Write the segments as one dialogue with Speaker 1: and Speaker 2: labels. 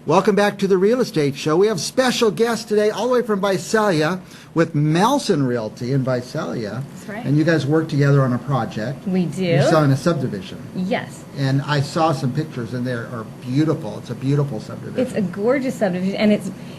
Speaker 1: Welcome back to the Real Estate Show. We have special guests today all the way from Visalia with Melson Realty in Visalia.
Speaker 2: That's right.
Speaker 1: And you guys work together on a project.
Speaker 2: We do.
Speaker 1: You're selling a subdivision.
Speaker 2: Yes.
Speaker 1: And I saw some pictures and they are beautiful. It's a beautiful subdivision.
Speaker 2: It's a gorgeous subdivision, and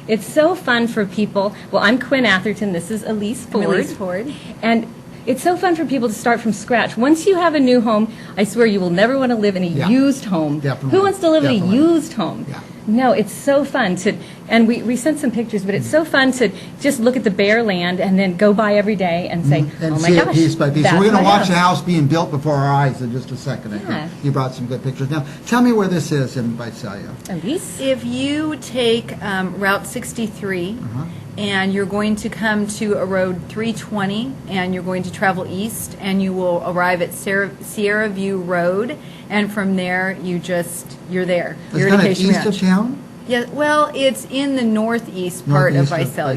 Speaker 2: it's so fun for people. Well, I'm Quinn Atherton. This is Elyce Ford.
Speaker 3: Elyce Ford.
Speaker 2: And it's so fun for people to start from scratch. Once you have a new home, I swear you will never want to live in a used home.
Speaker 1: Definitely.
Speaker 2: Who wants to live in a used home?
Speaker 1: Yeah.
Speaker 2: No, it's so fun to, and we sent some pictures, but it's so fun to just look at the bare land and then go by every day and say,
Speaker 1: And
Speaker 2: oh my
Speaker 1: see
Speaker 2: gosh,
Speaker 1: it piece by piece. So
Speaker 2: that's
Speaker 1: we're going
Speaker 2: my
Speaker 1: to watch
Speaker 2: house.
Speaker 1: the house being built before our eyes in just a second. I
Speaker 2: Yeah.
Speaker 1: think. You brought some good pictures. Now, tell me where this is in Visalia.
Speaker 2: Elyce?
Speaker 3: If you take Route 63 and you're going to come to a road 320 and you're going to travel east and you will arrive at Sierra View Road, and from there you're there.
Speaker 1: It's
Speaker 3: You're
Speaker 1: kind
Speaker 3: at
Speaker 1: of
Speaker 3: Acacia
Speaker 1: east
Speaker 3: Ranch.
Speaker 1: of town?
Speaker 3: Yeah, well, it's in the northeast part
Speaker 1: Northeast
Speaker 3: of
Speaker 1: of
Speaker 3: Visalia.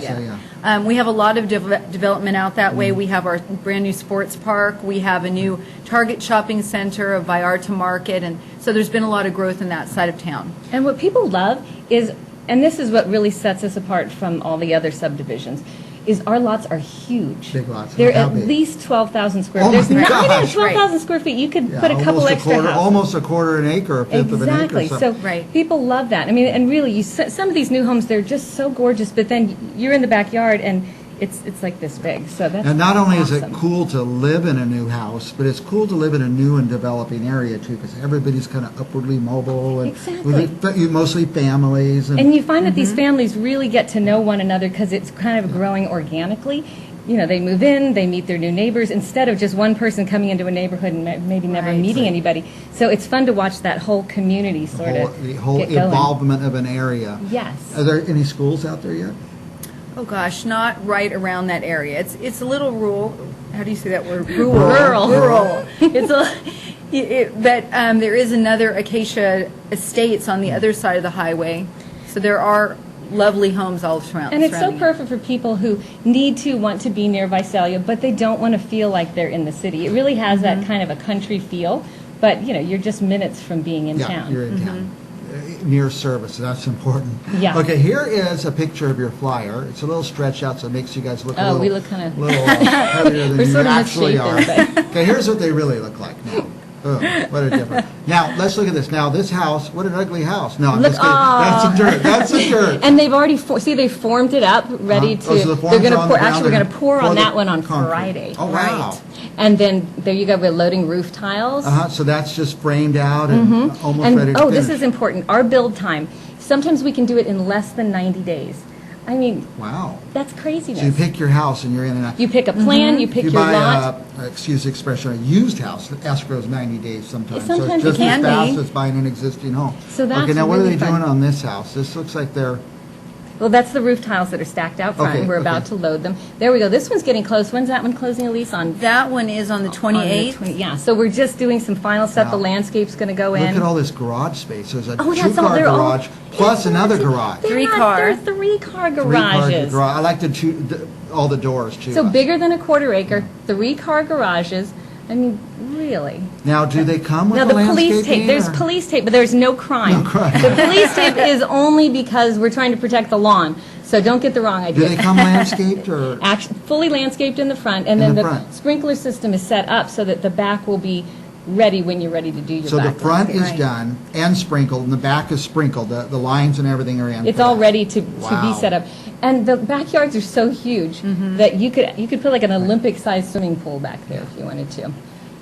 Speaker 1: Visalia.
Speaker 3: We have a lot of development out that way. We have our brand new sports park. We have a new Target shopping center, a Vallarta market, and so there's been a lot of growth in that side of town.
Speaker 2: And what people love is, and this is what really sets us apart from all the other subdivisions, is our lots are huge.
Speaker 1: Big lots.
Speaker 2: They're
Speaker 1: How
Speaker 2: at
Speaker 1: big?
Speaker 2: least 12,000 square
Speaker 1: Oh
Speaker 2: feet. There's
Speaker 1: my
Speaker 2: not even
Speaker 1: gosh.
Speaker 2: 12,000 square feet. You could
Speaker 1: Yeah,
Speaker 2: put a couple
Speaker 1: almost
Speaker 2: extra houses.
Speaker 1: almost a quarter an acre, a fifth of an acre.
Speaker 2: Exactly. So
Speaker 3: Right.
Speaker 2: people love that. I mean, and really, some of these new homes, they're just so gorgeous, but then you're in the backyard and it's like this big. So that's
Speaker 1: And not only is it
Speaker 2: awesome.
Speaker 1: cool to live in a new house, but it's cool to live in a new and developing area too, because everybody's kind of upwardly mobile and
Speaker 2: Exactly.
Speaker 1: mostly families.
Speaker 2: And you find that these families really get to know one another because it's kind of growing organically. You know, they move in, they meet their new neighbors, instead of just one person coming into a neighborhood and maybe never
Speaker 3: Right.
Speaker 2: meeting anybody. So it's fun to watch that whole community sort
Speaker 1: the
Speaker 2: of
Speaker 1: whole
Speaker 2: get going.
Speaker 1: involvement of an area.
Speaker 2: Yes.
Speaker 1: Are there any schools out there yet?
Speaker 3: Oh gosh, not right around that area. It's a little rural. How do you say that word?
Speaker 2: Rural.
Speaker 3: Rural. But there is another Acacia Estates on the other side of the highway. So there are lovely homes all around.
Speaker 2: And it's so
Speaker 3: surrounding it.
Speaker 2: perfect for people who want to be near Visalia, but they don't want to feel like they're in the city. It really has that kind of a country feel, but you know, you're just minutes from being in
Speaker 1: Yeah,
Speaker 2: town.
Speaker 1: you're in town. Near service, that's important.
Speaker 2: Yeah.
Speaker 1: Okay, here is a picture of your flyer. It's a little stretched out, so it makes you guys look a
Speaker 2: Oh,
Speaker 1: little,
Speaker 2: we look kind of
Speaker 1: little heavier than
Speaker 2: We're
Speaker 1: you
Speaker 2: sort of
Speaker 1: actually are.
Speaker 2: misshapen,
Speaker 1: Okay, here's what they really look like now. Oh, what a difference. Now, let's look at this. Now, this house, what an ugly house. No, I'm
Speaker 2: Look-
Speaker 1: just kidding. That's a dirt. That's a dirt.
Speaker 2: And they've already they formed it up, ready to.
Speaker 1: Oh, so the
Speaker 2: they're
Speaker 1: forms
Speaker 2: going
Speaker 1: are
Speaker 2: to
Speaker 1: on
Speaker 2: pour.
Speaker 1: the ground,
Speaker 2: Actually, we're
Speaker 1: they're
Speaker 2: going to pour
Speaker 1: pour
Speaker 2: on
Speaker 1: the
Speaker 2: that one on
Speaker 1: concrete.
Speaker 2: Friday.
Speaker 1: Oh, wow.
Speaker 2: And then there you go with loading roof tiles.
Speaker 1: So that's just framed out and almost ready
Speaker 2: And
Speaker 1: to
Speaker 2: this
Speaker 1: finish.
Speaker 2: is important. Our build time. Sometimes we can do it in less than 90 days. I mean,
Speaker 1: Wow.
Speaker 2: that's craziness.
Speaker 1: So you pick your house and you're in and out.
Speaker 2: You pick a plan. You pick
Speaker 1: You
Speaker 2: your
Speaker 1: buy
Speaker 2: lot.
Speaker 1: excuse the expression, a used house, escrow's 90 days sometimes. So
Speaker 2: Sometimes
Speaker 1: it's just
Speaker 2: it
Speaker 1: as
Speaker 2: can
Speaker 1: fast
Speaker 2: be.
Speaker 1: as buying an existing home.
Speaker 2: So that's
Speaker 1: okay, now what are
Speaker 2: really
Speaker 1: they doing
Speaker 2: fun.
Speaker 1: on this house? This looks like they're,
Speaker 2: Well, that's the roof tiles that are stacked out front.
Speaker 1: Okay,
Speaker 2: We're about
Speaker 1: okay.
Speaker 2: to load them. There we go. This one's getting close. When's that one closing, Elise? On
Speaker 3: That one is on the 28th.
Speaker 2: 20, yeah. So we're just doing some final stuff.
Speaker 1: Wow.
Speaker 2: The landscape's going to go
Speaker 1: look
Speaker 2: in.
Speaker 1: at all this garage space. There's a
Speaker 2: Oh, that's all.
Speaker 1: two-car
Speaker 2: They're all
Speaker 1: garage plus another garage.
Speaker 2: They're
Speaker 3: Three-car.
Speaker 2: They're three-car
Speaker 1: Three-car
Speaker 2: garages.
Speaker 1: garage. I like all the doors too.
Speaker 2: So bigger than a quarter acre. Three-car garages. I mean, really.
Speaker 1: Now, do they come with
Speaker 2: Now,
Speaker 1: the
Speaker 2: the police
Speaker 1: landscaping,
Speaker 2: tape, there's
Speaker 1: or-
Speaker 2: police tape, but there's no crime.
Speaker 1: No crime.
Speaker 2: The police tape is only because we're trying to protect the lawn. So don't get the wrong
Speaker 1: Do
Speaker 2: idea.
Speaker 1: they come landscaped or?
Speaker 2: Fully landscaped in the front, and
Speaker 1: In
Speaker 2: then
Speaker 1: the
Speaker 2: the
Speaker 1: front.
Speaker 2: sprinkler system is set up so that the back will be ready when you're ready to do your
Speaker 1: So the
Speaker 2: back
Speaker 1: front is
Speaker 2: landscape.
Speaker 1: done and sprinkled, and the back is sprinkled. The lines and everything are in.
Speaker 2: It's
Speaker 1: for
Speaker 2: all
Speaker 1: that.
Speaker 2: ready to
Speaker 1: Wow.
Speaker 2: be set up. And the backyards are so huge that you could put like an Olympic-sized swimming pool back there if you wanted to.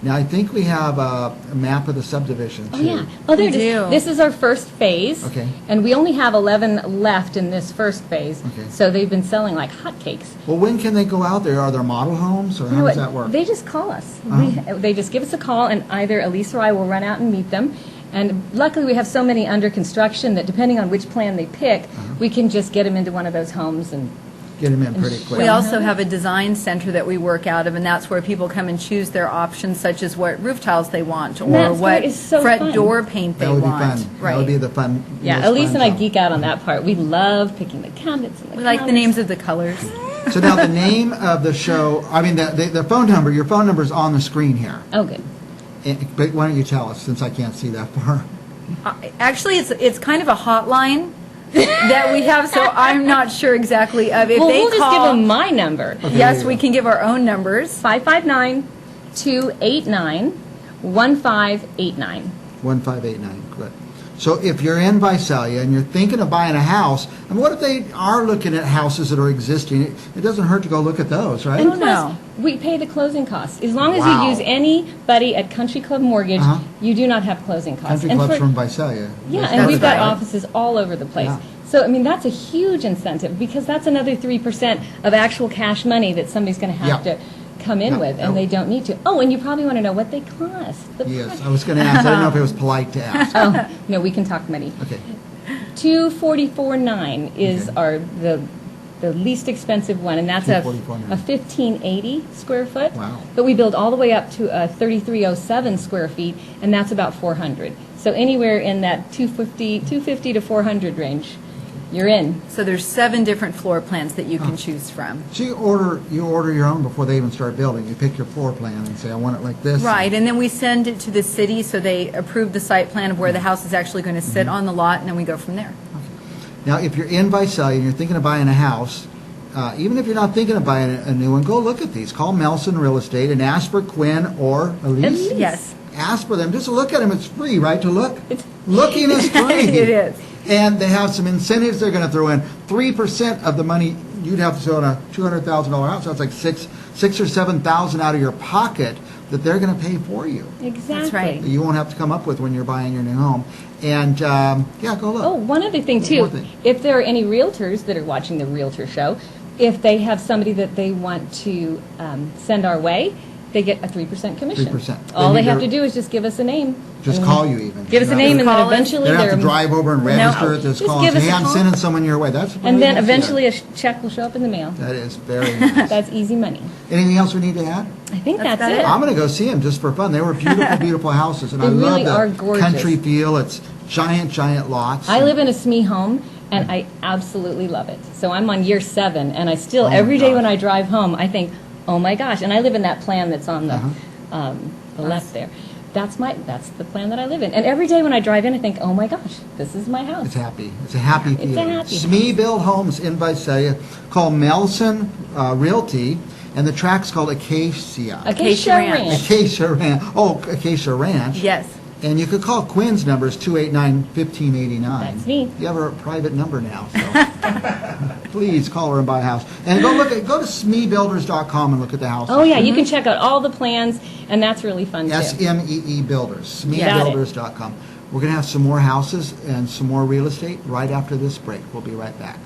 Speaker 1: Now, I think we have a map of the subdivision, too.
Speaker 2: Oh, yeah. Oh, there
Speaker 3: We
Speaker 2: it is.
Speaker 3: do.
Speaker 2: This is our first phase.
Speaker 1: Okay.
Speaker 2: And we only have 11 left in this first phase.
Speaker 1: Okay.
Speaker 2: So they've been selling like hotcakes.
Speaker 1: Well, when can they go out there? Are there model homes, or
Speaker 2: You
Speaker 1: how
Speaker 2: know
Speaker 1: does
Speaker 2: what?
Speaker 1: that work?
Speaker 2: They just call us.
Speaker 1: Uh-huh.
Speaker 2: They just give us a call, and either Elyce or I will run out and meet them. And luckily, we have so many under construction that depending on which plan they pick, we can just get them into one of those homes. And
Speaker 1: Get them in pretty quick.
Speaker 3: We also have a design center that we work out of, and that's where people come and choose their options, such as what roof tiles they want, or
Speaker 2: That's
Speaker 3: what
Speaker 2: great. It's so
Speaker 3: fret
Speaker 2: fun.
Speaker 3: door paint they
Speaker 1: That would be
Speaker 3: want.
Speaker 1: fun.
Speaker 3: Right.
Speaker 1: That would be the fun.
Speaker 2: yeah,
Speaker 1: most
Speaker 2: Elyce
Speaker 1: fun
Speaker 2: and I
Speaker 1: job.
Speaker 2: geek out on that part. We love picking the cabinets and the
Speaker 3: We like the
Speaker 2: counters.
Speaker 3: names of the colors.
Speaker 1: So now the name of the show, I mean, the phone number, your phone number is on the screen here.
Speaker 2: Oh, good.
Speaker 1: But why don't you tell us, since I can't see that far?
Speaker 3: Actually, it's kind of a hotline. that we have, so I'm not sure exactly of if
Speaker 2: Well,
Speaker 3: they
Speaker 2: we'll just
Speaker 3: call.
Speaker 2: give them my number.
Speaker 3: Yes, we can give our own numbers.
Speaker 2: 559-289-1589.
Speaker 1: 1589, good. So if you're in Visalia and you're thinking of buying a house, I mean, what if they are looking at houses that are existing? It doesn't hurt to go look at those, right?
Speaker 2: And
Speaker 3: Oh,
Speaker 2: plus,
Speaker 3: no.
Speaker 2: we pay the closing costs. As long as
Speaker 1: Wow.
Speaker 2: you use anybody at Country Club Mortgage,
Speaker 1: Uh-huh.
Speaker 2: you do not have closing costs.
Speaker 1: Country
Speaker 2: And
Speaker 1: Club's
Speaker 2: for-
Speaker 1: from Visalia.
Speaker 2: Yeah,
Speaker 1: That's
Speaker 2: and we've got
Speaker 1: right.
Speaker 2: offices all over the place.
Speaker 1: Yeah.
Speaker 2: So, I mean, that's a huge incentive because that's another 3% of actual cash money that somebody's going to have
Speaker 1: Yeah.
Speaker 2: to come in
Speaker 1: Yeah.
Speaker 2: with, and they don't need to. Oh, and you probably want to know what they cost. The
Speaker 1: Yes,
Speaker 2: price.
Speaker 1: I was going to ask. I didn't know if it was polite to ask.
Speaker 2: Oh, no, we can talk money.
Speaker 1: Okay.
Speaker 2: 244.9 is
Speaker 1: Okay.
Speaker 2: the least expensive one, and that's a
Speaker 1: 244.9.
Speaker 2: 1580 square foot.
Speaker 1: Wow.
Speaker 2: But we build all the way up to 3307 square feet, and that's about 400. So anywhere in that 250 to 400 range, you're in.
Speaker 3: So there's 7 different floor plans that you can choose from.
Speaker 1: So you order your own before they even start building. You pick your floor plan and say, I want it like this.
Speaker 3: Right, and then we send it to the city, so they approve the site plan of where the house is actually going to sit on the lot, and then we go from there.
Speaker 1: Now, if you're in Visalia and you're thinking of buying a house, even if you're not thinking of buying a new one, go look at these. Call Melson Real Estate and ask for Quinn or Elyce.
Speaker 2: Elyce.
Speaker 3: Yes.
Speaker 1: Ask for them. Just look at them. It's free, right, to look?
Speaker 2: It's-
Speaker 1: Looking is free.
Speaker 3: It is.
Speaker 1: And they have some incentives they're going to throw in. 3% of the money you'd have to throw in a $200,000 house. That's like six or $7,000 out of your pocket that they're going to pay for you.
Speaker 2: Exactly.
Speaker 3: right.
Speaker 1: That you won't have to come up with when you're buying your new home. And, yeah, go look.
Speaker 2: Oh, one other thing,
Speaker 1: One
Speaker 2: too.
Speaker 1: more thing.
Speaker 2: If there are any realtors that are watching the Realtor Show, if they have somebody that they want to send our way, they get a 3% commission.
Speaker 1: 3%.
Speaker 2: All
Speaker 1: They
Speaker 2: they
Speaker 1: need
Speaker 2: have
Speaker 1: to-
Speaker 2: to do is just give us a name.
Speaker 1: Just
Speaker 2: and
Speaker 1: call you even.
Speaker 2: Give us a
Speaker 1: You
Speaker 2: name, and then
Speaker 3: Call us.
Speaker 2: eventually
Speaker 1: They don't have
Speaker 2: they're...
Speaker 1: to drive over and register it.
Speaker 2: Just
Speaker 1: call
Speaker 2: give
Speaker 1: and
Speaker 2: us
Speaker 1: say,
Speaker 2: a
Speaker 1: hey, I'm
Speaker 2: call.
Speaker 1: sending someone your way. That's
Speaker 2: And then
Speaker 1: really
Speaker 2: eventually
Speaker 1: nice.
Speaker 2: a check will show up in the mail.
Speaker 1: That is very nice.
Speaker 2: That's easy money.
Speaker 1: Anything else we need to add?
Speaker 2: I think
Speaker 3: That's
Speaker 2: that's
Speaker 3: about
Speaker 2: it.
Speaker 3: it.
Speaker 1: I'm going to go see them just for fun. They were beautiful, beautiful houses, and
Speaker 2: They
Speaker 1: I love
Speaker 2: really are
Speaker 1: the
Speaker 2: gorgeous.
Speaker 1: country feel. It's giant, giant lots.
Speaker 2: I live in a SME home, and I absolutely love it. So I'm on year 7, and I still,
Speaker 1: Oh my
Speaker 2: every day
Speaker 1: gosh.
Speaker 2: when I drive home, I think, oh my gosh. And I live in that plan that's on the left there. That's the plan that I live in. And every day when I drive in, I think, oh my gosh, this is my house.
Speaker 1: It's happy. It's a happy
Speaker 2: It's a
Speaker 1: feeling.
Speaker 2: happy
Speaker 1: SME Build Homes in Visalia. Call Melson Realty, and the track's called Acacia.
Speaker 3: Acacia Ranch.
Speaker 1: Acacia Ranch. Oh, Acacia Ranch.
Speaker 3: Yes.
Speaker 1: And you could call Quinn's number is 289-1589.
Speaker 2: That's me.
Speaker 1: You have a private number now, so please call her and buy a house. And go to smeebuilders.com and look at the house.
Speaker 2: Oh, yeah, you can check out all the plans, and that's really fun, too.
Speaker 1: SMEE Builders,
Speaker 2: Got it.
Speaker 1: smeebuilders.com. We're going to have some more houses and some more real estate right after this break. We'll be right back.